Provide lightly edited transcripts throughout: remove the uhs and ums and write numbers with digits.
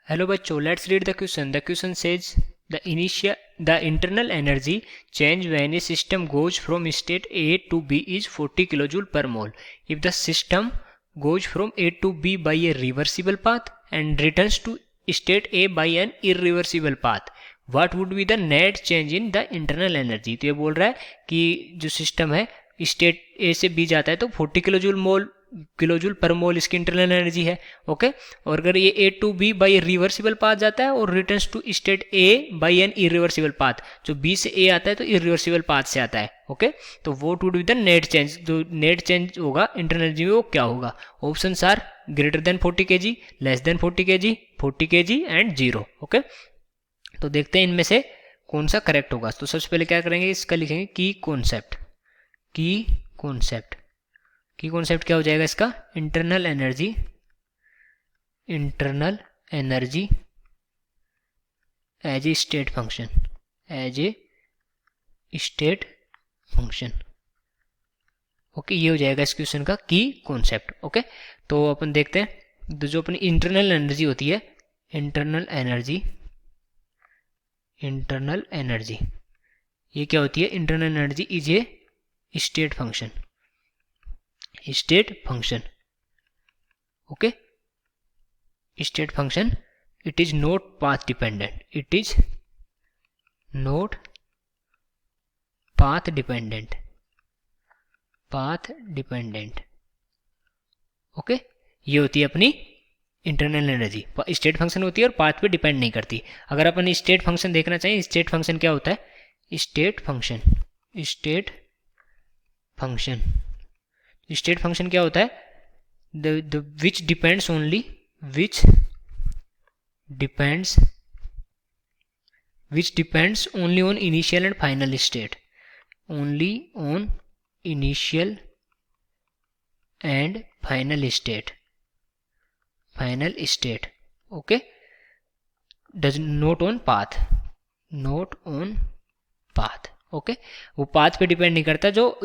Hello बच्चों, let's read the question. The question says the internal energy change when a system goes from state A to B is 40 kilojoule per mole. If the system goes from A to B by a reversible path and returns to state A by an irreversible path, what would be the net change in the internal energy? तो ये बोल रहा है कि जो system है state A से B जाता है तो 40 किलोजूल पर मोल इसकी इंटरनल एनर्जी है. ओके, और अगर ये A to B by reversible path जाता है और returns to state A by an irreversible path, जो बी से ए आता है तो इरिवर्सिबल पाथ से आता है. ओके, तो वो would be the net change. जो नेट चेंज होगा इंटरनल एनर्जी में वो क्या होगा? Options are greater than 40 kg, less than 40 kg, 40 kg and 0. Okay, तो देखते हैं इनमें से कौन सा करेक्ट होगा. तो सबसे पहले क्या करेंगे, इसका लिखेंगे की कॉन्सेप्ट. की कॉन्सेप्ट क्या हो जाएगा इसका? Internal energy as a state function. Okay, ये हो जाएगा इस क्वेश्चन का की कॉन्सेप्ट. ओके, तो अपन देखते हैं जो अपनी इंटरनल एनर्जी होती है, इंटरनल एनर्जी ये क्या होती है? Internal energy is a state function. Okay, state function. It is not path dependent. Path dependent. Okay, ये होती है अपनी इंटरनल एनर्जी. स्टेट फंक्शन होती है और पाथ पे डिपेंड नहीं करती. अगर अपन स्टेट फंक्शन देखना चाहिए, स्टेट फंक्शन क्या होता है? स्टेट फंक्शन क्या होता है? Which depends only on initial and final state. Final state. Okay, does not on path. Okay, वो पाथ पे डिपेंड नहीं करता. जो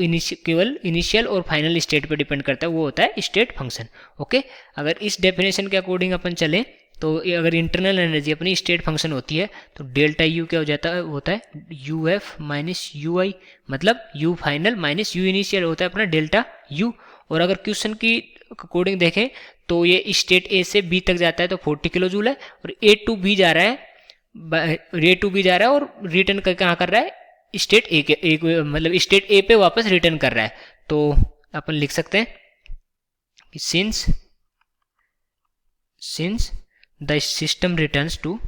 केवल इनिशियल और फाइनल स्टेट पे डिपेंड करता है वो होता है स्टेट फंक्शन. ओके, अगर इस डेफिनेशन के अकॉर्डिंग अपन चलें तो अगर इंटरनल एनर्जी अपनी स्टेट फंक्शन होती है तो डेल्टा यू क्या हो जाता है? होता है यू एफ माइनस यू आई, मतलब you final minus you initial होता है अपना डेल्टा यू. और अगर क्वेश्चन की अकॉर्डिंग देखें तो ये स्टेट ए से बी तक जाता है तो 40 किलो जूल है, और ए टू बी जा रहा है और रिटर्न कहाँ कर रहा है? स्टेट ए के मतलब स्टेट ए पे वापस रिटर्न कर रहा है. तो अपन लिख सकते हैं कि since the system returns to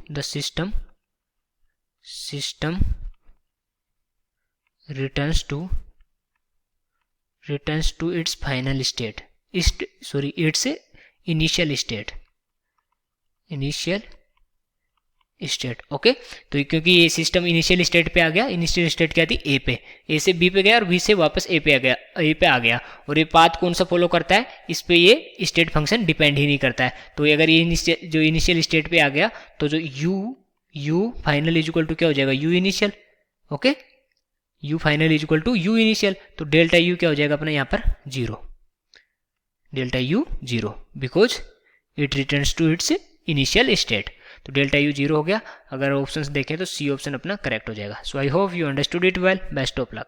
its final state, it's initial state. Okay, तो क्योंकि ये सिस्टम इनिशियल स्टेट पे आ गया, इनिशियल स्टेट क्या थी? ए पे, ए से बी पे गया और बी से वापस ए पे आ गया. और ये पाथ कौन सा फॉलो करता है? इस पे ये स्टेट फंक्शन डिपेंड ही नहीं करता है. तो अगर ये जो इनिशियल स्टेट पे आ गया तो जो U final is equal to क्या हो जाएगा? U initial. Okay, U final is equal to U initial. तो डेल्टा यू क्या हो जाएगा अपना यहाँ पर? 0. Delta U 0 because it returns to its initial state. तो डेल्टा यू 0 हो गया. अगर ऑप्शंस देखें तो सी ऑप्शन अपना करेक्ट हो जाएगा. So I hope you understood it well. Best of luck.